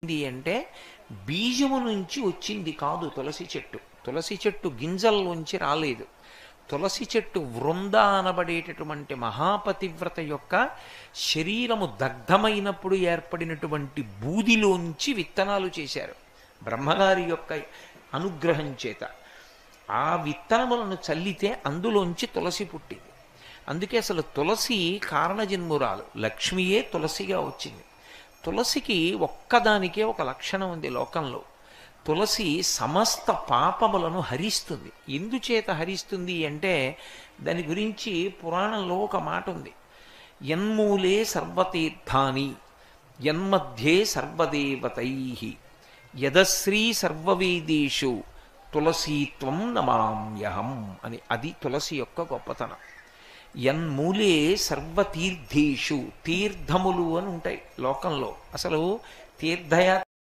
అంటే బీజము నుంచి వచ్చింది కాదు తులసి చెట్టు. తులసి చెట్టు గింజల్లోంచి రాలేదు. తులసి చెట్టు వృంద అనబడేటటువంటి మహాపతివ్రత యొక్క శరీరము దగ్ధమైనప్పుడు ఏర్పడినటువంటి బూదిలోంచి విత్తనాలు చేశారు బ్రహ్మగారి యొక్క అనుగ్రహం చేత. ఆ విత్తనములను చల్లితే అందులోంచి తులసి పుట్టింది. అందుకే అసలు తులసి కారణజన్మురాలు, లక్ష్మియే తులసిగా వచ్చింది. తులసికి ఒక్కదానికే ఒక లక్షణం ఉంది లోకంలో. తులసి సమస్త పాపములను హరిస్తుంది. ఎందుచేత హరిస్తుంది అంటే దాని గురించి పురాణంలో ఒక మాట ఉంది. యన్మూలే సర్వతీర్థాని యన్మధ్యే సర్వదేవతై యదశ్రీ సర్వవేదేషు తులసీత్వం నమామ్యహం అని. అది తులసి యొక్క గొప్పతనం. యన్మూలే సర్వతీర్థేషు, తీర్థములు అని ఉంటాయి లోకంలో. అసలు తీర్థయాత్ర